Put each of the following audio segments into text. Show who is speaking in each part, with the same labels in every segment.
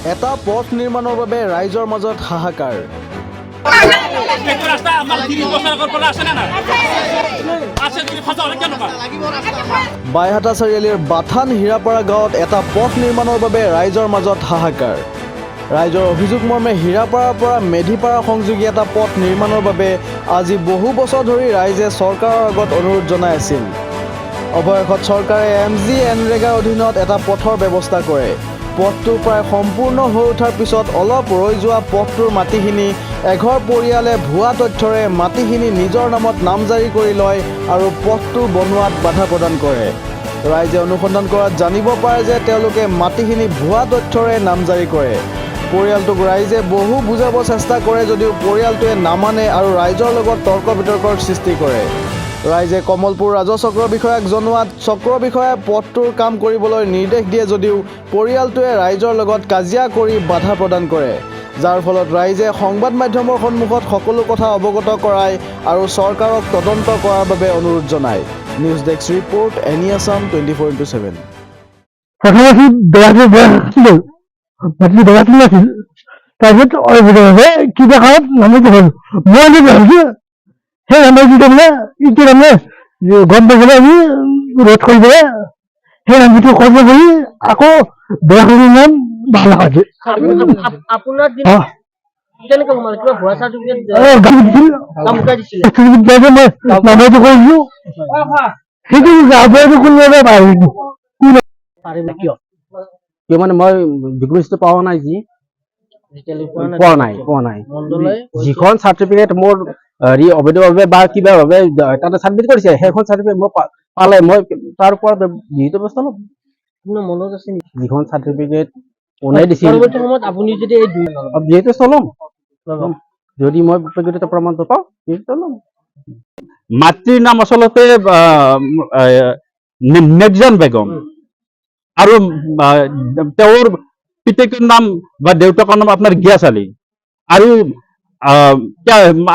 Speaker 1: এটা পথ নিৰ্মাণৰ বাবে ৰাইজৰ মাজত হাহাকাৰ। বাইহাটা চাৰিআলিৰ বাথান হীৰাপাৰা গাঁৱত এটা পথ নিৰ্মাণৰ বাবে ৰাইজৰ মাজত হাহাকাৰ। ৰাইজৰ অভিযোগ মৰ্মে হীৰাপাৰাৰ পৰা মেধিপাৰা সংযোগী এটা পথ নিৰ্মাণৰ বাবে আজি বহু বছৰ ধৰি ৰাইজে চৰকাৰৰ আগত অনুৰোধ জনাই আছিল। অৱশেষত চৰকাৰে MGNৰেগাৰ অধীনত এটা পথৰ ব্যৱস্থা কৰে। পথটো প্ৰায় সম্পূৰ্ণ হৈ উঠাৰ পিছত অলপ ৰৈ যোৱা পথটোৰ মাটিখিনি এঘৰ পৰিয়ালে ভুৱা তথ্যৰে মাটিখিনি নিজৰ নামত নামজাৰি কৰি লয় আৰু পথটো বনোৱাত বাধা প্ৰদান কৰে। ৰাইজে অনুসন্ধান কৰাত জানিব পাৰে যে তেওঁলোকে মাটিখিনি ভুৱা তথ্যৰে নামজাৰি কৰে। পৰিয়ালটোক ৰাইজে বহু বুজাব চেষ্টা কৰে যদিও পৰিয়ালটোৱে নামানে আৰু ৰাইজৰ লগত তৰ্ক বিতৰ্কৰ সৃষ্টি কৰে। ৰাইজে কমলপুৰ ৰাজচক্ৰ বিষয়াক জনোৱাত চক্ৰ বিষয়াই পথটোৰ কাম কৰিবলৈ নিৰ্দেশ দিয়ে যদিও পৰিয়ালটোৱে ৰাইজৰ লগত কাজিয়া কৰি বাধা প্ৰদান কৰে, যাৰ ফলত ৰাইজে সংবাদ মাধ্যমৰ সন্মুখত সকলো কথা অৱগত কৰায় আৰু চৰকাৰক তদন্ত কৰাৰ বাবে অনুৰোধ জনায়। News desk report any Assam 24/7।
Speaker 2: সেই নাম্বাৰটো তাৰমানে ইটো তাৰমানে গম পাইছিলে আমি ৰোধ কৰিবলৈ সেই নাম্বাৰটো কৰ্ম কৰি আকৌ বেয়াখনৰ নাম ভাল আছে। নাম্বাৰটো কৰিছো সেইটো গাঁৱটো কোনোবাই
Speaker 3: কিয় মানে মই ডকুমেণ্টছটো পোৱা নাই যি পোৱা নাই যিখন চাৰ্টিফিকেট মোৰ হেৰি অবৈধভাৱে বা কিবা ভাৱে তাতে চাবমিট কৰিছে সেইখন চাৰ্টিফিকেট মই পালে মই তাৰ ওপৰত যিটো ব্যৱস্থা ল'ম। মনত আছে যিখন চাৰ্টিফিকেট বনাই দিছিল আপুনি যদি যিহেতু চলম যদি মই প্ৰকৃত প্ৰমাণটো পাওঁ সেইটো ল'ম। মাতৃৰ নাম আচলতে নেগজান বেগম আৰু তেওঁৰ পিতেকৰ নাম বা দেউতাকৰ নাম আপোনাৰ গিয়াছ আলী আৰু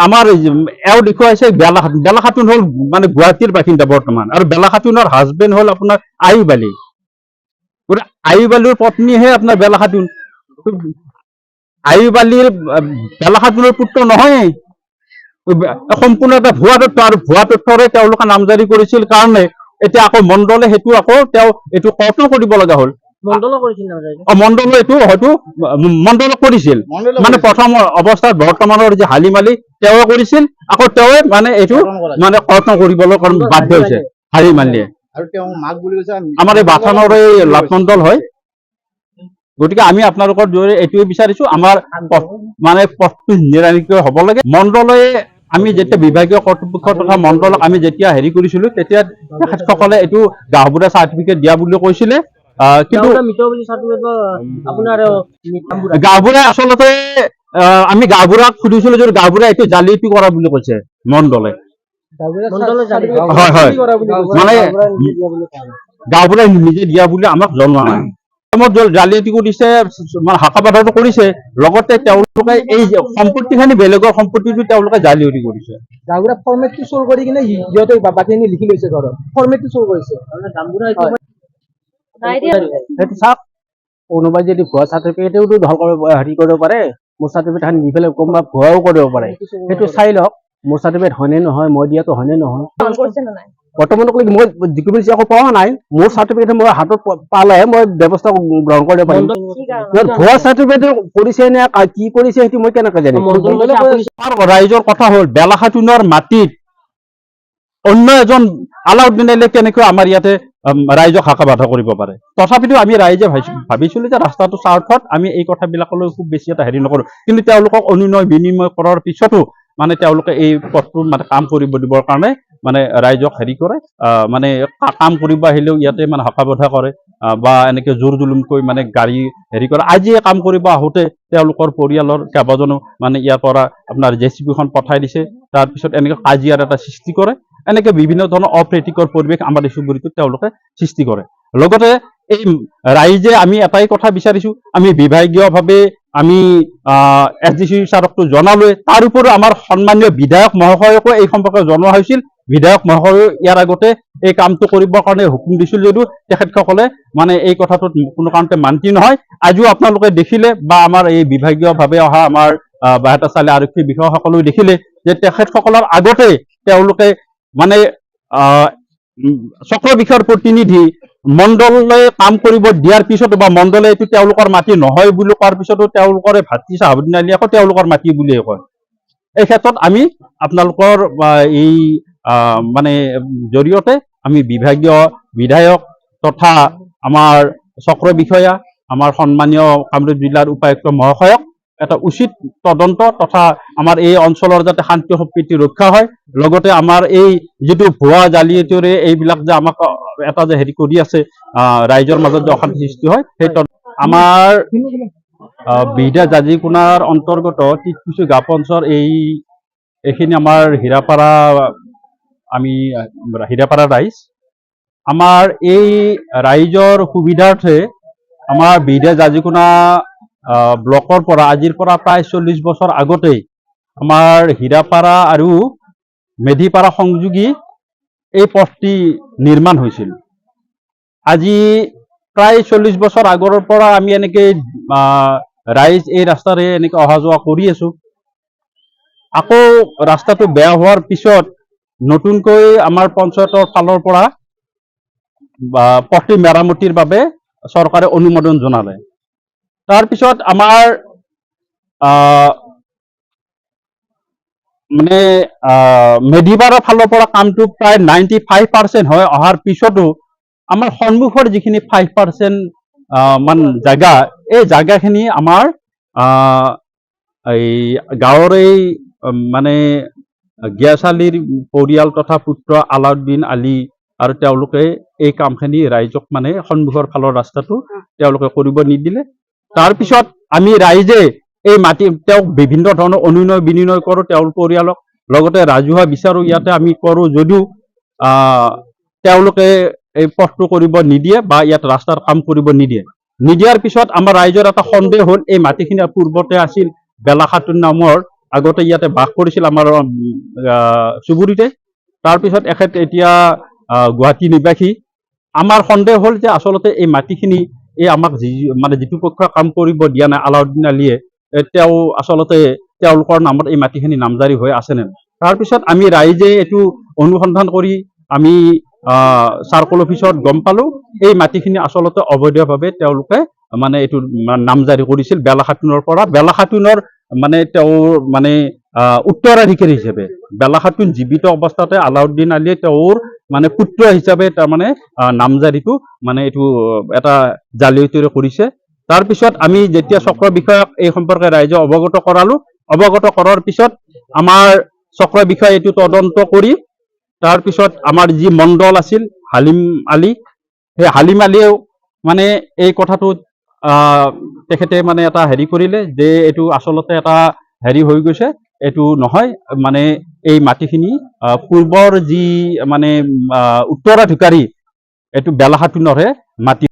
Speaker 3: আমাৰ এওঁ দেখুৱাইছে বেলা খাতুন হ'ল মানে গুৱাহাটীৰ বাসিন্দা বৰ্তমান আৰু বেলা খাতুনৰ হাজবেণ্ড হ'ল আপোনাৰ আয়ুব আলী। গতিকে আয়ুব আলীৰ পত্নীহে আপোনাৰ বেলা খাতুন। আয়ুব আলীৰ বেলা খাতুনৰ পুত্ৰ নহয়, সম্পূৰ্ণ এটা ভুৱা তথ্য আৰু ভুৱা তথ্যৰে তেওঁলোকে নামজাৰি কৰিছিল কাৰণে এতিয়া আকৌ মণ্ডলে সেইটো আকৌ তেওঁ এইটো কৰ্তন কৰিব লগা হ'ল। মণ্ডল এইটো হয়তো মণ্ডল কৰিছিল মানে প্ৰথম অৱস্থাত বৰ্তমানৰ যে হালিম আলী তেওঁ কৰিছিল আকৌ তেওঁ মানে এইটো মানে কৰ্তন কৰিবলৈ বাধ্য হৈছে হালিম আলীয়ে। আমাৰ এই বাথানৰে লাভ মণ্ডল হয়। গতিকে আমি আপোনালোকৰ জৰিয়তে এইটোৱে বিচাৰিছো আমাৰ মানে পথটো নিৰানিক হ'ব লাগে। মণ্ডলে আমি যেতিয়া বিভাগীয় কৰ্তৃপক্ষ তথা মণ্ডলক আমি যেতিয়া হেৰি কৰিছিলো তেতিয়া তেখেতসকলে এইটো গাঁওবুঢ়া চাৰ্টিফিকেট দিয়া বুলি কৈছিলে। কিন্তু গাঁওবুঢ়াই আচলতে আমি গাঁওবুঢ়াক সুধিছিলো যদি গাঁওবুঢ়াই এইটো জালিয়াতি কৰা বুলি কৈছে মণ্ডলে। হয় হয় মানে গাঁওবুঢ়াই নিজে দিয়া বুলি আমাক জনোৱা নাই। জালিয়াতি কৰিছে মানে হাকাবাধটো কৰিছে লগতে তেওঁলোকে এই সম্পত্তিখিনি বেলেগৰ সম্পত্তিটো তেওঁলোকে জালিয়াতি কৰিছে।
Speaker 2: গাঁওবুঢ়া ফৰ্মেটটো চুৰ কৰি কিনে সিহঁতে বাকীখিনি লিখি লৈছে ঘৰত ফৰ্মেটটো চুৰ কৰিছে।
Speaker 3: সেইটো চাওক কোনোবাই যদি ভুৱা চাৰ্টিফিকেটেও হেৰি কৰিব পাৰে, মোৰ চাৰ্টিফিকেট নি পেলাই কোনোবা ভুৱাও কৰিব পাৰে। সেইটো চাই লওক মোৰ চাৰ্টিফিকেট হয়নে নহয়, মই দিয়াটো হয়নে নহয়। বৰ্তমানলৈকে মই ডকুমেণ্টছ একো পোৱা নাই। মোৰ চাৰ্টিফিকেট মই হাতত পালেহে মই ব্যৱস্থা গ্ৰহণ কৰিব পাৰিম। ভুৱা চাৰ্টিফিকেট কৰিছে নে কি কৰিছে সেইটো মই কেনেকৈ জানিম। ৰাইজৰ কথা হ'ল বেলা খাতুনৰ মাটিত অন্য এজন আলাউদ্দিন আলীয়ে কেনেকৈ আমাৰ ইয়াতে ৰাইজক হাকা বাধা কৰিব পাৰে। তথাপিতো আমি ৰাইজে ভাবিছিলো যে ৰাস্তাটো স্বাৰ্থত আমি এই কথাবিলাকলৈ খুব বেছি এটা হেৰি নকৰো, কিন্তু তেওঁলোকক অনুনয় বিনিময় কৰাৰ পিছতো মানে তেওঁলোকে এই পথটো মানে কাম কৰিব দিবৰ কাৰণে মানে ৰাইজক হেৰি কৰে, মানে কাম কৰিব আহিলেও ইয়াতে মানে হাকা বাধা কৰে বা এনেকে জোৰ জুলুমকৈ মানে গাড়ী হেৰি কৰে। আজিয়ে কাম কৰিব আহোঁতে তেওঁলোকৰ পৰিয়ালৰ কেইবাজনো মানে ইয়াৰ পৰা আপোনাৰ JCB-খন পঠাই দিছে, তাৰপিছত এনেকে কাজিয়াৰ এটা সৃষ্টি কৰে। এনেকে বিভিন্ন ধৰণৰ অপ্ৰীতিকৰ পৰিৱেশ আমাৰ এই চুবুৰীটোত তেওঁলোকে সৃষ্টি কৰে। লগতে এই ৰাইজে আমি এটাই কথা বিচাৰিছো, আমি বিভাগীয়ভাৱে
Speaker 4: আমি SDC ছাৰকটো জনালোৱে। তাৰ উপৰিও আমাৰ সন্মানীয় বিধায়ক মহাশয়কো এই সম্পৰ্কে জনোৱা হৈছিল। বিধায়ক মহাশয়েও ইয়াৰ আগতে এই কামটো কৰিবৰ কাৰণে হুকুম দিছিল যদিও তেখেতসকলে মানে এই কথাটোত কোনো কাৰণতে মান্তি নহয়। আজিও আপোনালোকে দেখিলে বা আমাৰ এই বিভাগীয়ভাৱে অহা আমাৰ বাইহাটা চাৰিআলি আৰক্ষী বিষয়াসকলেও দেখিলে যে তেখেতসকলৰ আগতে তেওঁলোকে মানে চক্ৰ বিষয়ৰ প্ৰতিনিধি মণ্ডলে কাম কৰিব দিয়াৰ পিছতো বা মণ্ডলে এইটো তেওঁলোকৰ মাটি নহয় বুলি কোৱাৰ পিছতো তেওঁলোকৰে ভাতৃ চাহাবুদ্দিন আলী আকৌ তেওঁলোকৰ মাটি বুলিয়ে কয়। এই ক্ষেত্ৰত আমি আপোনালোকৰ এই মানে জৰিয়তে আমি বিভাগীয় বিধায়ক তথা আমাৰ চক্ৰ বিষয়া, আমাৰ সন্মানীয় কামৰূপ জিলাৰ উপায়ুক্ত মহাশয়ক এটা উচিত তদন্ত তথা আমাৰ এই অঞ্চলৰ যাতে শান্তি সম্প্ৰীতি ৰক্ষা হয়, লগতে আমাৰ এই যিটো ভুৱা জালিয়াতিৰে এইবিলাক যে আমাক এটা যে হেৰি কৰি আছে ৰাইজৰ মাজত যে অশান্তি সৃষ্টি হয়, সেই আমাৰ বিধা জাজিকোনাৰ অন্তৰ্গত টিককুচি গাঁও পঞ্চায়তৰ এইখিনি আমাৰ হীৰাপাৰা ৰাইজ। আমাৰ এই ৰাইজৰ সুবিধাৰ্থে আমাৰ বিধা জাজিকোনা ব্লকৰ পৰা আজিৰ পৰা প্ৰায় 40 বছৰ আগতেই আমাৰ হীৰাপাৰা আৰু মেধিপাৰা সংযোগী এই পথটি নিৰ্মাণ হৈছিল। আজি প্ৰায় 40 বছৰ আগৰ পৰা আমি এনেকে ৰাইজ এই ৰাস্তাৰে এনেকে অহা যোৱা কৰি আছো। আকৌ ৰাস্তাটো বেয়া হোৱাৰ পিছত নতুনকৈ আমাৰ পঞ্চায়তৰ ফালৰ পৰা পথটি মেৰামতিৰ বাবে চৰকাৰে অনুমোদন জনালে। তাৰপিছত আমাৰ মানে মেধিপাৰা ফালৰ পৰা কামটো প্ৰায় 95% হয় অহাৰ পিছতো আমাৰ সন্মুখৰ যিখিনি 5% মান জাগা, এই জাগাখিনি আমাৰ এই গাঁৱৰ এই মানে গিয়াছ আলীৰ পৰিয়াল তথা পুত্ৰ আলাউদ্দিন আলী আৰু তেওঁলোকে এই কামখিনি ৰাইজক মানে সন্মুখৰ ফালৰ ৰাস্তাটো তেওঁলোকে কৰিব নিদিলে। তাৰপিছত আমি ৰাইজে এই মাটি তেওঁক বিভিন্ন ধৰণৰ অনুনয় বিনিময় কৰোঁ তেওঁৰ পৰিয়ালক, লগতে ৰাজহুৱা বিচাৰো ইয়াতে আমি কৰোঁ যদিও তেওঁলোকে এই পথটো কৰিব নিদিয়ে বা ইয়াত ৰাস্তাৰ কাম কৰিব নিদিয়ে। নিদিয়াৰ পিছত আমাৰ ৰাইজৰ এটা সন্দেহ হ'ল এই মাটিখিনি পূৰ্বতে আছিল বেলা খাতুন নামৰ, আগতে ইয়াতে বাস কৰিছিল আমাৰ চুবুৰীতে। তাৰপিছত এখেত এতিয়া গুৱাহাটী নিবাসী। আমাৰ সন্দেহ হ'ল যে আচলতে এই মাটিখিনি এই আমাক মানে যিটো পক্ষই কাম কৰিব দিয়া নাই আলাউদ্দিন আলীয়ে, তেওঁ আচলতে তেওঁলোকৰ নামত এই মাটিখিনি নামজাৰি হৈ আছেনে। তাৰপিছত আমি ৰাইজে এইটো অনুসন্ধান কৰি আমি চাৰ্কল অফিচত গম পালো এই মাটিখিনি আচলতে অবৈধভাৱে তেওঁলোকে মানে এইটো নামজাৰি কৰিছিল বেলা খাতুনৰ পৰা। বেলা খাতুনৰ মানে তেওঁৰ মানে উত্তৰাধিকাৰী হিচাপে বেলা খাতুন জীৱিত অৱস্থাতে আলাউদ্দিন আলীয়ে তেওঁৰ মানে পুত্ৰ হিচাপে তাৰমানে নামজাৰিটো মানে এইটো এটা জালিয়াতিৰে কৰিছে। তাৰপিছত আমি যেতিয়া চক্ৰ বিষয়াক এই সম্পৰ্কে ৰাইজক অৱগত কৰালো, অৱগত কৰাৰ পিছত আমাৰ চক্ৰ বিষয়াই এইটো তদন্ত কৰি তাৰপিছত আমাৰ যি মণ্ডল আছিল হালিম আলী, সেই হালিম আলীয়েও মানে এই কথাটোত তেখেতে মানে এটা হেৰি কৰিলে যে এইটো আচলতে এটা হেৰি হৈ গৈছে, এইটো নহয় মানে এই মাটিখিনি পূৰ্বৰ যি মানে উত্তৰাধিকাৰী এইটো বেলা খাতুনৰহে মাটি।